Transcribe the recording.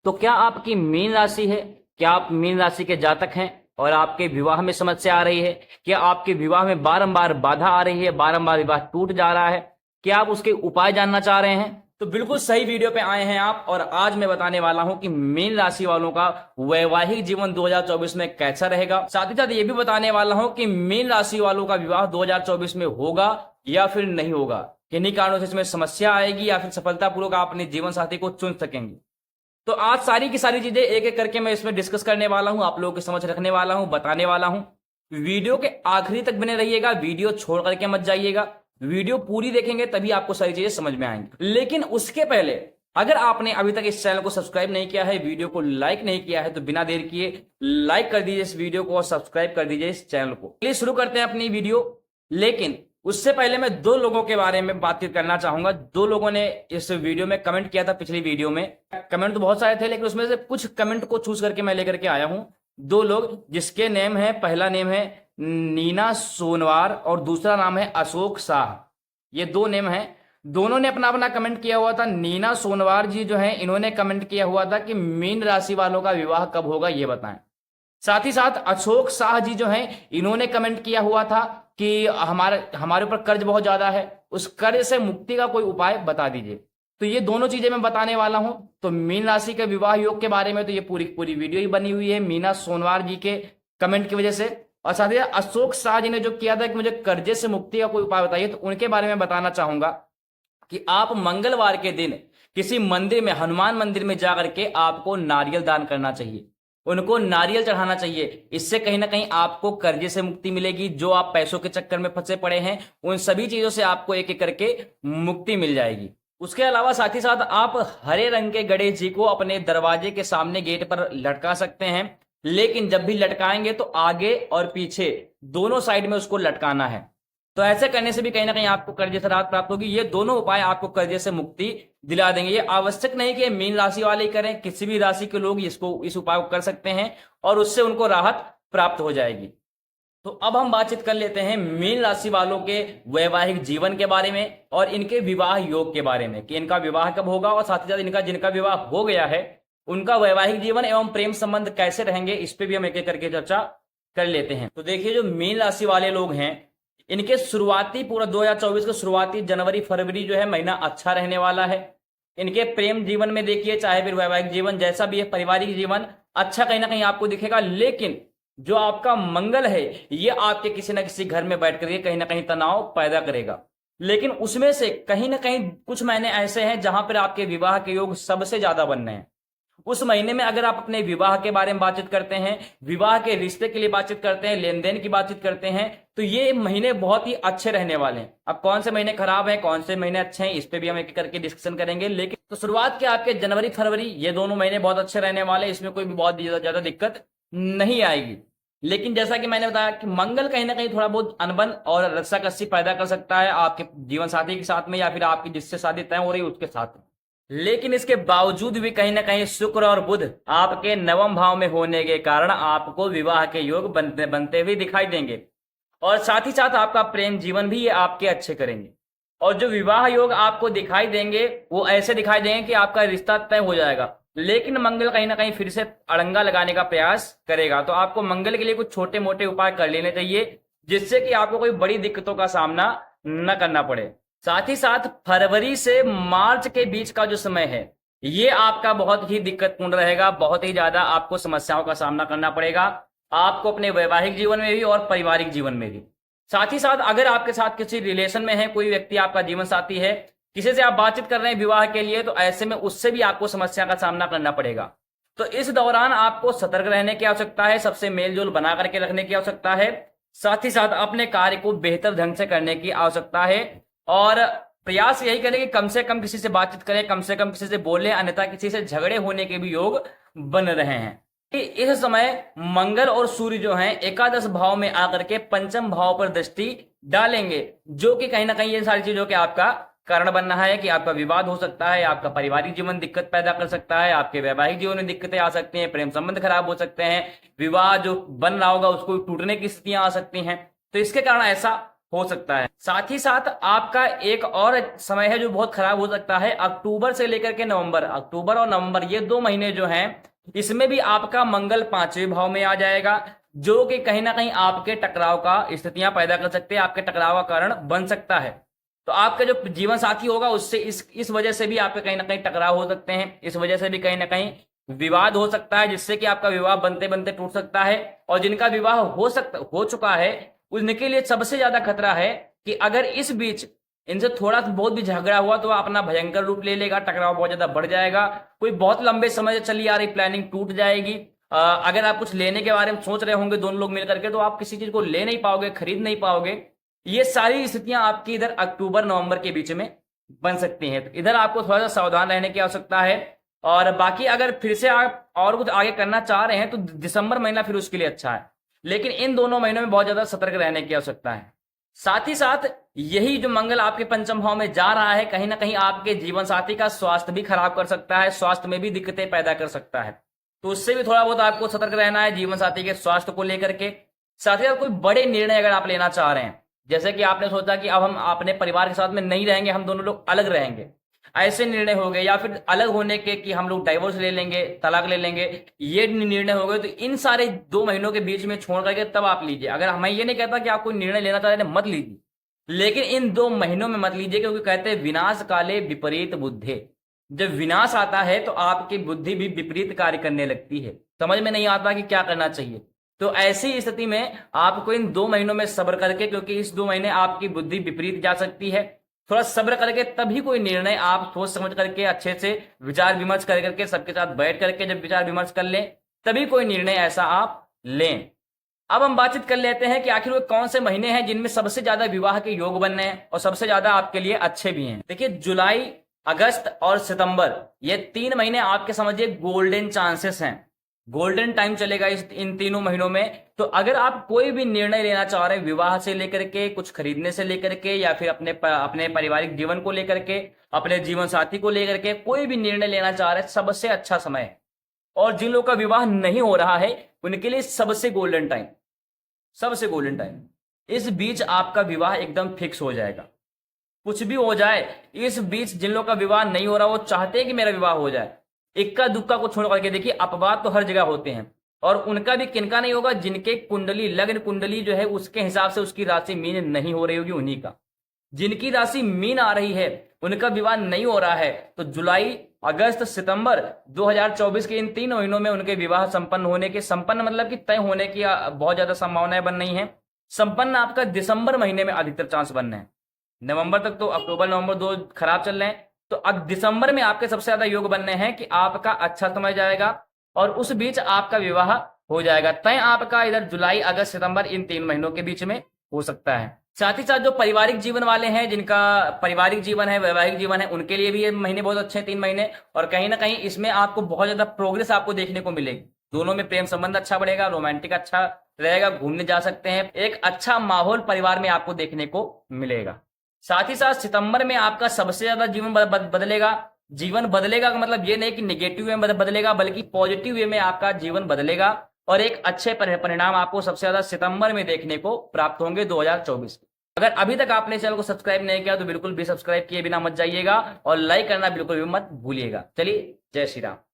तो क्या आपकी मीन राशि है? क्या आप मीन राशि के जातक हैं और आपके विवाह में समस्या आ रही है? क्या आपके विवाह में बारंबार बाधा आ रही है, बारंबार विवाह टूट जा रहा है? क्या आप उसके उपाय जानना चाह रहे हैं? तो बिल्कुल सही वीडियो पे आए हैं आप। और आज मैं बताने वाला हूं कि मीन राशि वालों का वैवाहिक जीवन 2024 में कैसा रहेगा। साथ ही साथ ये भी बताने वाला हूं कि मीन राशि वालों का विवाह 2024 में होगा या फिर नहीं होगा, किन्हीं कारणों से इसमें समस्या आएगी या फिर सफलतापूर्वक आप अपने जीवन साथी को चुन सकेंगे। तो आज सारी की सारी चीजें एक एक करके मैं इसमें डिस्कस करने वाला हूं, आप लोगों के समझ रखने वाला हूं, बताने वाला हूं। वीडियो के आखिरी तक बने रहिएगा, वीडियो छोड़ करके मत जाइएगा। वीडियो पूरी देखेंगे तभी आपको सारी चीजें समझ में आएंगी। लेकिन उसके पहले अगर आपने अभी तक इस चैनल को सब्सक्राइब नहीं किया है, वीडियो को लाइक नहीं किया है, तो बिना देर किए लाइक कर दीजिए इस वीडियो को और सब्सक्राइब कर दीजिए इस चैनल को। चलिए शुरू करते हैं अपनी वीडियो। लेकिन उससे पहले मैं दो लोगों के बारे में बातचीत करना चाहूंगा। दो लोगों ने इस वीडियो में कमेंट किया था पिछली वीडियो में। कमेंट तो बहुत सारे थे लेकिन उसमें से कुछ कमेंट को चूज करके मैं लेकर के आया हूं। दो लोग जिसके नेम है, पहला नेम है नीना सोनवार और दूसरा नाम है अशोक शाह। ये दो नेम है। दोनों ने अपना अपना कमेंट किया हुआ था। नीना सोनवार जी जो है इन्होंने कमेंट किया हुआ था कि मीन राशि वालों का विवाह कब होगा ये बताएं। साथ ही साथ अशोक शाह जी जो हैं इन्होंने कमेंट किया हुआ था कि हमारे ऊपर कर्ज बहुत ज्यादा है, उस कर्ज से मुक्ति का कोई उपाय बता दीजिए। तो ये दोनों चीजें मैं बताने वाला हूं। तो मीन राशि के विवाह योग के बारे में तो ये पूरी पूरी वीडियो ही बनी हुई है मीना सोनवार जी के कमेंट की वजह से। और साथ ही अशोक शाह जी ने जो किया था कि मुझे कर्जे से मुक्ति का कोई उपाय बताइए, तो उनके बारे में बताना चाहूंगा कि आप मंगलवार के दिन किसी मंदिर में, हनुमान मंदिर में जाकर के आपको नारियल दान करना चाहिए, उनको नारियल चढ़ाना चाहिए। इससे कहीं ना कहीं आपको कर्जे से मुक्ति मिलेगी। जो आप पैसों के चक्कर में फंसे पड़े हैं उन सभी चीजों से आपको एक एक करके मुक्ति मिल जाएगी। उसके अलावा साथ ही साथ आप हरे रंग के गणेश जी को अपने दरवाजे के सामने गेट पर लटका सकते हैं। लेकिन जब भी लटकाएंगे तो आगे और पीछे दोनों साइड में उसको लटकाना है। तो ऐसे करने से भी कहीं ना कहीं आपको कर्जे से राहत प्राप्त होगी। ये दोनों उपाय आपको कर्जे से मुक्ति दिला देंगे। ये आवश्यक नहीं कि मीन राशि वाले ही करें, किसी भी राशि के लोग इस उपाय को कर सकते हैं और उससे उनको राहत प्राप्त हो जाएगी। तो अब हम बातचीत कर लेते हैं मीन राशि वालों के वैवाहिक जीवन के बारे में और इनके विवाह योग के बारे में कि इनका विवाह कब होगा और साथ ही साथ जिनका विवाह हो गया है उनका वैवाहिक जीवन एवं प्रेम संबंध कैसे रहेंगे, इस पे भी हम एक एक करके चर्चा कर लेते हैं। तो देखिए, जो मीन राशि वाले लोग हैं इनके शुरुआती पूरा 2024 का शुरुआती जनवरी फरवरी जो है महीना अच्छा रहने वाला है। इनके प्रेम जीवन में देखिए, चाहे फिर वैवाहिक जीवन जैसा भी है, पारिवारिक जीवन अच्छा कहीं ना कहीं आपको दिखेगा। लेकिन जो आपका मंगल है ये आपके किसी ना किसी घर में बैठ करके कहीं ना कहीं तनाव पैदा करेगा। लेकिन उसमें से कहीं ना कहीं कुछ महीने ऐसे हैं जहां पर आपके विवाह के योग सबसे ज्यादा बन रहे हैं। उस महीने में अगर आप अपने विवाह के बारे में बातचीत करते हैं, विवाह के रिश्ते के लिए बातचीत करते हैं, लेन देन की बातचीत करते हैं, तो ये महीने बहुत ही अच्छे रहने वाले हैं। अब कौन से महीने खराब हैं, कौन से महीने अच्छे हैं, इस पे भी हम एक करके डिस्कशन करेंगे। लेकिन तो शुरुआत के आपके जनवरी फरवरी ये दोनों महीने बहुत अच्छे रहने वाले हैं, इसमें कोई भी बहुत ज्यादा दिक्कत नहीं आएगी। लेकिन जैसा कि मैंने बताया कि मंगल कहीं ना कहीं थोड़ा बहुत अनबन और रस्साकस्सी पैदा कर सकता है आपके जीवन साथी के साथ में या फिर आपकी जिससे शादी तय हो रही है उसके साथ में। लेकिन इसके बावजूद भी कहीं ना कहीं शुक्र और बुध आपके नवम भाव में होने के कारण आपको विवाह के योग बनते हुए दिखाई देंगे और साथ ही साथ आपका प्रेम जीवन भी ये आपके अच्छे करेंगे। और जो विवाह योग आपको दिखाई देंगे वो ऐसे दिखाई देंगे कि आपका रिश्ता तय हो जाएगा। लेकिन मंगल कहीं ना कहीं फिर से अड़ंगा लगाने का प्रयास करेगा। तो आपको मंगल के लिए कुछ छोटे मोटे उपाय कर लेने चाहिए जिससे कि आपको कोई बड़ी दिक्कतों का सामना न करना पड़े। साथ ही साथ फरवरी से मार्च के बीच का जो समय है ये आपका बहुत ही दिक्कतपूर्ण रहेगा। बहुत ही ज्यादा आपको समस्याओं का सामना करना पड़ेगा, आपको अपने वैवाहिक जीवन में भी और पारिवारिक जीवन में भी। साथ ही साथ अगर आपके साथ किसी रिलेशन में है, कोई व्यक्ति आपका जीवन साथी है, किसी से आप बातचीत कर रहे हैं विवाह के लिए, तो ऐसे में उससे भी आपको समस्या का सामना करना पड़ेगा। तो इस दौरान आपको सतर्क रहने की आवश्यकता है, सबसे मेलजोल बना करके रखने की आवश्यकता है। साथ ही साथ अपने कार्य को बेहतर ढंग से करने की आवश्यकता है और प्रयास यही करें कि कम से कम किसी से बातचीत करें, कम से कम किसी से बोलें, अन्यथा किसी से झगड़े होने के भी योग बन रहे हैं। कि इस समय मंगल और सूर्य जो हैं एकादश भाव में आकर के पंचम भाव पर दृष्टि डालेंगे, जो कि कहीं ना कहीं ये सारी चीजों के आपका कारण बन रहा है कि आपका विवाद हो सकता है, आपका पारिवारिक जीवन दिक्कत पैदा कर सकता है, आपके वैवाहिक जीवन में दिक्कतें आ सकती हैं, प्रेम संबंध खराब हो सकते हैं, विवाह जो बन रहा होगा उसको टूटने की स्थितियां आ सकती हैं। तो इसके कारण ऐसा हो सकता है। साथ ही साथ आपका एक और समय है जो बहुत खराब हो सकता है, अक्टूबर से लेकर के नवंबर। अक्टूबर और नवंबर ये 2 महीने जो हैं, इसमें भी आपका मंगल 5वें भाव में आ जाएगा, जो कि कहीं ना कहीं आपके टकराव का स्थितियां पैदा कर सकते हैं, आपके टकराव का कारण बन सकता है। तो आपका जो जीवन साथी होगा उससे इस वजह से भी आपके कहीं ना कहीं टकराव हो सकते हैं, इस वजह से भी कहीं ना कहीं विवाद हो सकता है, जिससे कि आपका विवाह बनते बनते टूट सकता है। और जिनका विवाह हो चुका है उनके लिए सबसे ज्यादा खतरा है कि अगर इस बीच इनसे थोड़ा बहुत भी झगड़ा हुआ तो अपना भयंकर रूप ले लेगा, टकराव बहुत ज्यादा बढ़ जाएगा, कोई बहुत लंबे समय से चली आ रही प्लानिंग टूट जाएगी। अगर आप कुछ लेने के बारे में सोच रहे होंगे दोनों लोग मिलकर के, तो आप किसी चीज को ले नहीं पाओगे, खरीद नहीं पाओगे। ये सारी स्थितियां आपकी इधर अक्टूबर नवंबर के बीच में बन सकती हैं, तो इधर आपको थोड़ा सा सावधान रहने की आवश्यकता है। और बाकी अगर फिर से आप और कुछ आगे करना चाह रहे हैं तो दिसंबर महीना फिर उसके लिए अच्छा है, लेकिन इन दोनों महीनों में बहुत ज्यादा सतर्क रहने की आवश्यकता है। साथ ही साथ यही जो मंगल आपके पंचम भाव में जा रहा है, कहीं ना कहीं आपके जीवन साथी का स्वास्थ्य भी खराब कर सकता है, स्वास्थ्य में भी दिक्कतें पैदा कर सकता है, तो उससे भी थोड़ा बहुत आपको सतर्क रहना है जीवन साथी के स्वास्थ्य को लेकर के। साथ ही साथ कोई बड़े निर्णय अगर आप लेना चाह रहे हैं, जैसे कि आपने सोचा कि अब हम अपने परिवार के साथ में नहीं रहेंगे, हम दोनों लोग अलग रहेंगे, ऐसे निर्णय हो गए, या फिर अलग होने के कि हम लोग डाइवोर्स ले लेंगे, तलाक ले लेंगे, ये निर्णय हो गए, तो इन सारे 2 महीनों के बीच में छोड़ करके तब आप लीजिए। अगर मैं ये नहीं कहता कि आप कोई निर्णय लेना चाह रहे हैं मत लीजिए, लेकिन इन 2 महीनों में मत लीजिए, क्योंकि कहते हैं विनाश काले विपरीत बुद्धे। जब विनाश आता है तो आपकी बुद्धि भी विपरीत कार्य करने लगती है, समझ में नहीं आता कि क्या करना चाहिए। तो ऐसी स्थिति में आपको इन 2 महीनों में सब्र करके, क्योंकि इस 2 महीने आपकी बुद्धि विपरीत जा सकती है, थोड़ा सब्र करके तभी कोई निर्णय आप सोच समझ करके अच्छे से विचार विमर्श कर करके सबके साथ बैठ करके जब विचार विमर्श कर लें, तभी कोई निर्णय ऐसा आप लें। अब हम बातचीत कर लेते हैं कि आखिर वो कौन से महीने हैं जिनमें सबसे ज्यादा विवाह के योग बनने हैं और सबसे ज्यादा आपके लिए अच्छे भी हैं। देखिए, जुलाई, अगस्त और सितंबर, ये 3 महीने आपके समझिए गोल्डन चांसेस हैं, गोल्डन टाइम चलेगा इन तीनों महीनों में। तो अगर आप कोई भी निर्णय लेना चाह रहे हैं, विवाह से लेकर के, कुछ खरीदने से लेकर के, या फिर अपने पारिवारिक जीवन को लेकर के, अपने जीवन साथी को लेकर के कोई भी निर्णय लेना चाह रहे हैं, सबसे अच्छा समय है। और जिन लोगों का विवाह नहीं हो रहा है उनके लिए सबसे गोल्डन टाइम, सबसे गोल्डन टाइम। इस बीच आपका विवाह एकदम फिक्स हो जाएगा, कुछ भी हो जाए इस बीच। जिन लोगों का विवाह नहीं हो रहा वो चाहते हैं कि मेरा विवाह हो जाए, इक्का दुक्का को छोड़ करके, देखिए अपवाद तो हर जगह होते हैं, और उनका भी किनका नहीं होगा, जिनके कुंडली, लग्न कुंडली जो है उसके हिसाब से उसकी राशि मीन नहीं हो रही होगी, उन्हीं का। जिनकी राशि मीन आ रही है उनका विवाह नहीं हो रहा है, तो जुलाई, अगस्त, सितंबर 2024 के इन 3 महीनों में उनके विवाह संपन्न होने के, संपन्न मतलब कि तय होने की बहुत ज्यादा संभावनाएं बन रही हैं। संपन्न आपका दिसंबर महीने में अधिकतर चांस बन रहे हैं। नवंबर तक तो, अक्टूबर नवंबर 2 खराब चल रहे हैं, तो अब दिसंबर में आपके सबसे ज्यादा योग बनने हैं कि आपका अच्छा समय जाएगा और उस बीच आपका विवाह हो जाएगा। तय आपका इधर जुलाई, अगस्त, सितंबर इन 3 महीनों के बीच में हो सकता है। साथ ही साथ जो पारिवारिक जीवन वाले हैं, जिनका पारिवारिक जीवन है, वैवाहिक जीवन है, उनके लिए भी ये महीने बहुत अच्छे हैं, 3 महीने। और कहीं ना कहीं इसमें आपको बहुत ज्यादा प्रोग्रेस आपको देखने को मिलेगी, दोनों में प्रेम संबंध अच्छा बढ़ेगा, रोमांटिक अच्छा रहेगा, घूमने जा सकते हैं, एक अच्छा माहौल परिवार में आपको देखने को मिलेगा। साथ ही साथ सितंबर में आपका सबसे ज्यादा जीवन बदलेगा। जीवन बदलेगा का मतलब ये नहीं कि निगेटिव वे में बदलेगा, बल्कि पॉजिटिव वे में आपका जीवन बदलेगा और एक अच्छे परिणाम आपको सबसे ज्यादा सितंबर में देखने को प्राप्त होंगे 2024। अगर अभी तक आपने चैनल को सब्सक्राइब नहीं किया तो बिल्कुल भी सब्सक्राइब किए बिना मत जाइएगा और लाइक करना बिल्कुल भी मत भूलिएगा। चलिए, जय श्री राम।